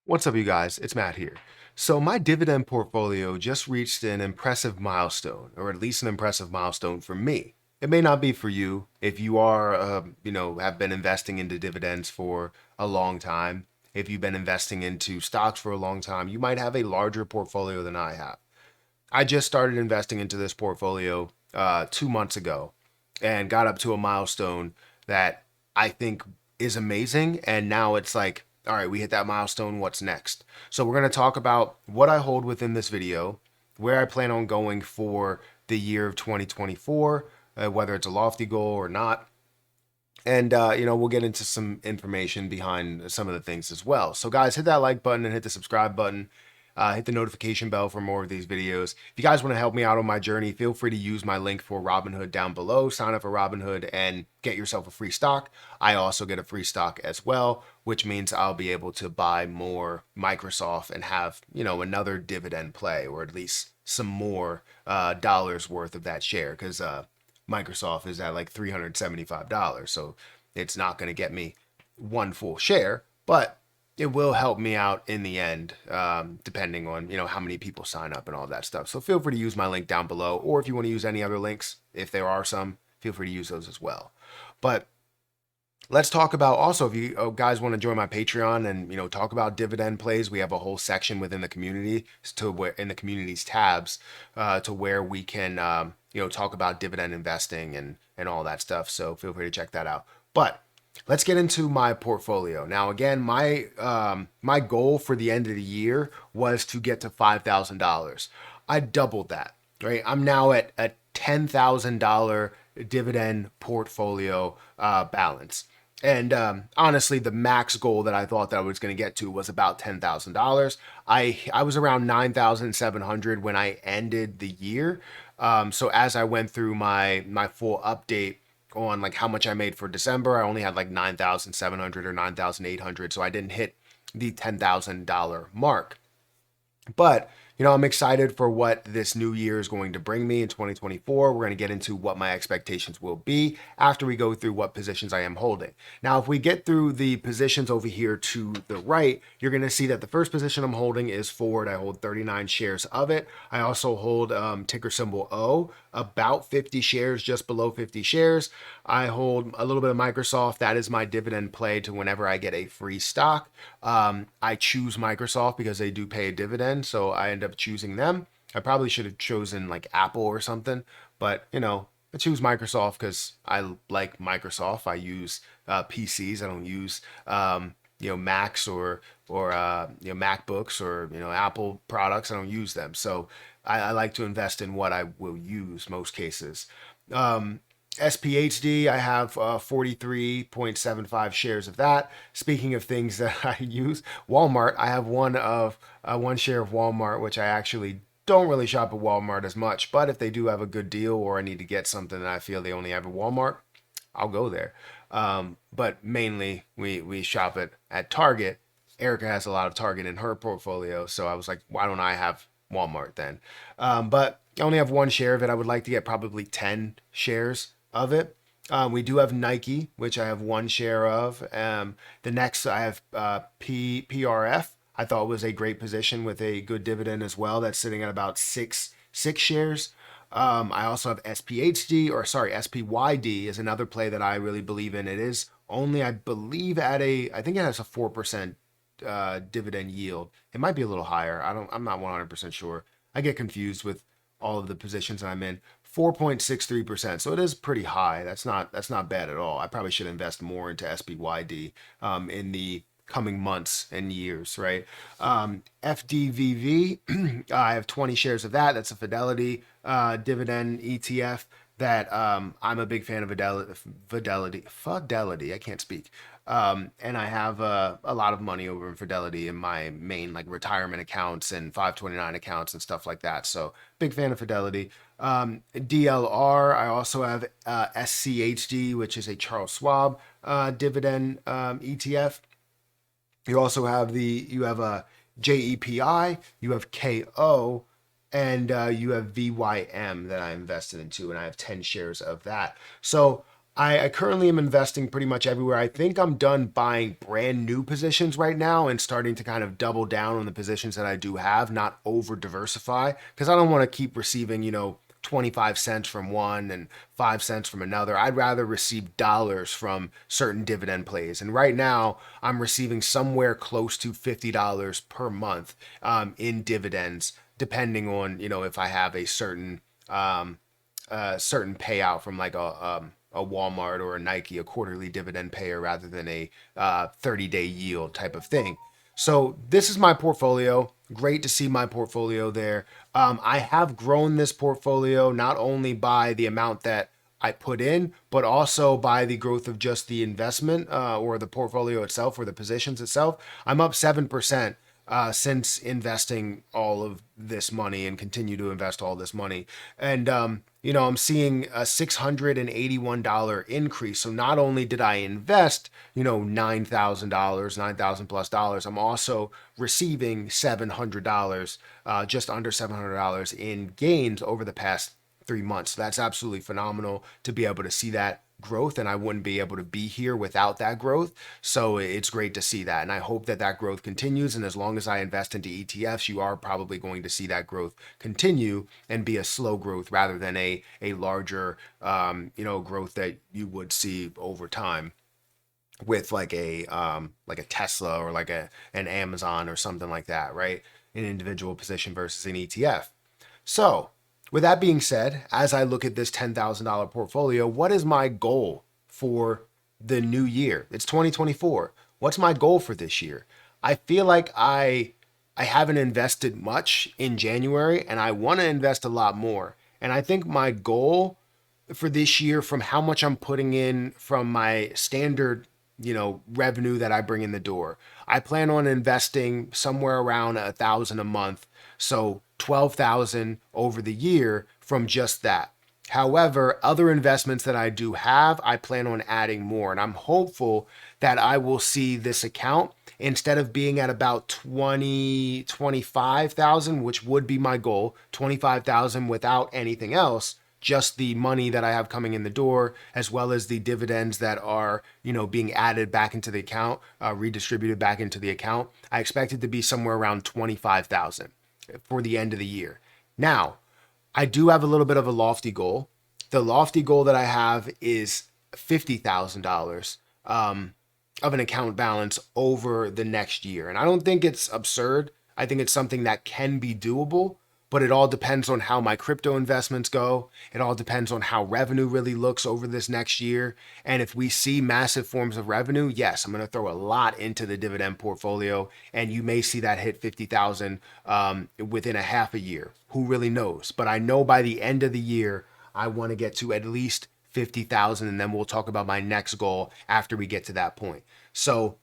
What's up, you guys? It's Matt here. So my dividend portfolio just reached an impressive milestone, or at least an impressive milestone for me. It may not be for you if you are, have been investing into dividends for a long time. If you've been investing into stocks for a long time, you might have a larger portfolio than I have. I just started investing into this portfolio 2 months ago and got up to a milestone that I think is amazing. And now it's like, all right, we hit that milestone. What's next? So we're going to talk about what I hold within this video, where I plan on going for the year of 2024, whether it's a lofty goal or not. And, we'll get into some information behind some of the things as well. So, guys, hit that like button and hit the subscribe button. Hit the notification bell for more of these videos. If you guys want to help me out on my journey, feel free to use my link for Robinhood down below. Sign up for Robinhood and get yourself a free stock. I also get a free stock as well, which means I'll be able to buy more Microsoft and have, another dividend play, or at least some more dollars worth of that share, because Microsoft is at like $375. So it's not going to get me one full share, but it will help me out in the end, depending on, how many people sign up and all that stuff. So feel free to use my link down below, or if you want to use any other links, if there are some, feel free to use those as well. But let's talk about also, if you guys want to join my Patreon and talk about dividend plays, we have a whole section within the community to where in the communities tabs to where we can talk about dividend investing and all that stuff. So feel free to check that out. But let's get into my portfolio now. Again, my goal for the end of the year was to get to $5,000. I doubled that. Right, I'm now at a $10,000 dividend portfolio balance. And honestly, the max goal that I thought that I was going to get to was about $10,000. I was around 9,700 when I ended the year. So as I went through my full update on like how much I made for December, I only had like 9,700 or 9,800. So I didn't hit the $10,000 mark. But I'm excited for what this new year is going to bring me in 2024. We're going to get into what my expectations will be after we go through what positions I am holding. Now, if we get through the positions over here to the right, you're going to see that the first position I'm holding is Ford. I hold 39 shares of it. I also hold ticker symbol O, about 50 shares, just below 50 shares. I hold a little bit of Microsoft. That is my dividend play to whenever I get a free stock. I choose Microsoft because they do pay a dividend, so I end up choosing them. I probably should have chosen like Apple or something, but I choose Microsoft because I like Microsoft. I use PCs. I don't use Macs or MacBooks or Apple products. I don't use them, so I like to invest in what I will use most cases. SPHD, I have 43.75 shares of that. Speaking of things that I use, Walmart, I have one share of Walmart, which I actually don't really shop at Walmart as much, but if they do have a good deal or I need to get something that I feel they only have at Walmart, I'll go there. But mainly we shop at Target. Erica has a lot of Target in her portfolio, so I was like, why don't I have Walmart then? But I only have one share of it. I would like to get probably 10 shares of it. We do have Nike, which I have one share of. The next I have PRF. I thought was a great position with a good dividend as well. That's sitting at about six shares. I also have SPHD, or sorry, SPYD is another play that I really believe in. It is only, I believe, I think it has a 4% dividend yield. It might be a little higher. I'm not 100% sure. I get confused with all of the positions I'm in. 4.63%. So it is pretty high. That's not bad at all. I probably should invest more into SPYD in the coming months and years, right? FDVV, I have 20 shares of that. That's a Fidelity dividend ETF that I'm a big fan of Fidelity. I can't speak. And I have a lot of money over in Fidelity in my main like retirement accounts and 529 accounts and stuff like that. So big fan of Fidelity. DLR, I also have SCHD, which is a Charles Schwab dividend ETF. You also have a JEPI, you have KO, and you have VYM that I invested into, and I have 10 shares of that. So I currently am investing pretty much everywhere. I think I'm done buying brand new positions right now and starting to kind of double down on the positions that I do have, not over diversify, because I don't want to keep receiving, 25 cents from one and 5 cents from another. I'd rather receive dollars from certain dividend plays. And right now, I'm receiving somewhere close to $50 per month in dividends, depending on, if I have a certain payout from like a Walmart or a Nike, a quarterly dividend payer rather than a 30-day yield type of thing. So this is my portfolio. Great to see my portfolio there. I have grown this portfolio not only by the amount that I put in, but also by the growth of just the investment or the portfolio itself or the positions itself. I'm up 7% since investing all of this money and continue to invest all this money. And, I'm seeing a $681 increase. So not only did I invest, $9,000, 9,000 plus dollars, I'm also receiving $700, just under $700 in gains over the past 3 months. So that's absolutely phenomenal to be able to see that growth, and I wouldn't be able to be here without that growth. So it's great to see that, and I hope that that growth continues. And as long as I invest into ETFs, you are probably going to see that growth continue and be a slow growth rather than a larger growth that you would see over time with like a Tesla or like an Amazon or something like that, right? An individual position versus an ETF. So, with that being said, as I look at this $10,000 portfolio, what is my goal for the new year? It's 2024. What's my goal for this year? I feel like I haven't invested much in January and I want to invest a lot more. And I think my goal for this year from how much I'm putting in from my standard, revenue that I bring in the door. I plan on investing somewhere around 1,000 a month. So 12,000 over the year from just that. However, other investments that I do have, I plan on adding more. And I'm hopeful that I will see this account instead of being at about 25,000, which would be my goal, 25,000 without anything else, just the money that I have coming in the door, as well as the dividends that are, being added back into the account, redistributed back into the account. I expect it to be somewhere around 25,000 for the end of the year. Now, I do have a little bit of a lofty goal. The lofty goal that I have is $50,000 of an account balance over the next year. And I don't think it's absurd. I think it's something that can be doable, but it all depends on how my crypto investments go. It all depends on how revenue really looks over this next year. And if we see massive forms of revenue, yes, I'm going to throw a lot into the dividend portfolio, and you may see that hit 50,000 within a half a year. Who really knows? But I know by the end of the year, I want to get to at least 50,000, and then we'll talk about my next goal after we get to that point. So,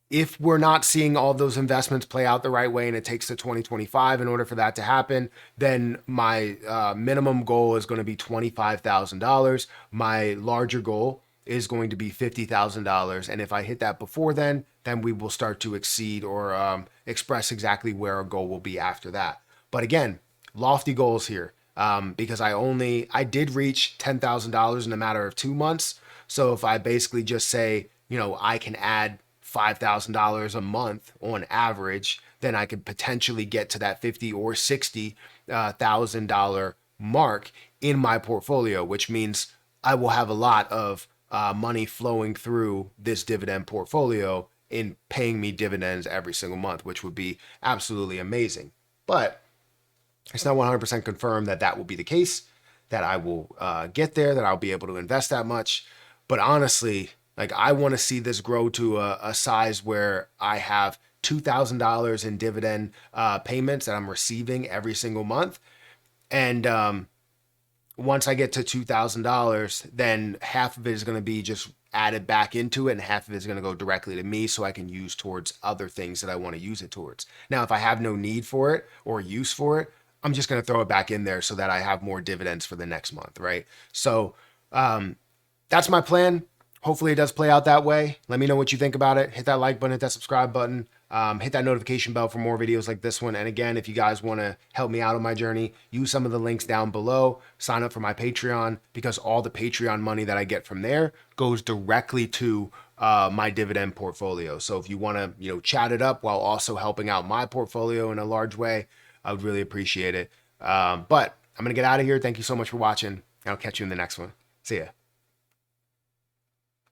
if we're not seeing all those investments play out the right way and it takes to 2025 in order for that to happen, then my minimum goal is going to be $25,000. My larger goal is going to be $50,000. And if I hit that before then we will start to exceed or express exactly where our goal will be after that. But again, lofty goals here because I did reach $10,000 in a matter of 2 months. So if I basically just say, I can add $5,000 a month on average, then I could potentially get to that $50,000 or $60,000 mark in my portfolio, which means I will have a lot of money flowing through this dividend portfolio in paying me dividends every single month, which would be absolutely amazing. But it's not 100% confirmed that that will be the case, that I will get there, that I'll be able to invest that much. But honestly, like I want to see this grow to a size where I have $2,000 in dividend payments that I'm receiving every single month. And once I get to $2,000, then half of it is going to be just added back into it, and half of it is going to go directly to me so I can use towards other things that I want to use it towards. Now, if I have no need for it or use for it, I'm just going to throw it back in there so that I have more dividends for the next month, right? So that's my plan. hopefully it does play out that way. Let me know what you think about it. Hit that like button, hit that subscribe button, hit that notification bell for more videos like this one. And again, if you guys want to help me out on my journey, use some of the links down below. Sign up for my Patreon, because all the Patreon money that I get from there goes directly to my dividend portfolio. So if you want to, chat it up while also helping out my portfolio in a large way, I would really appreciate it. But I'm going to get out of here. Thank you so much for watching. I'll catch you in the next one. See ya.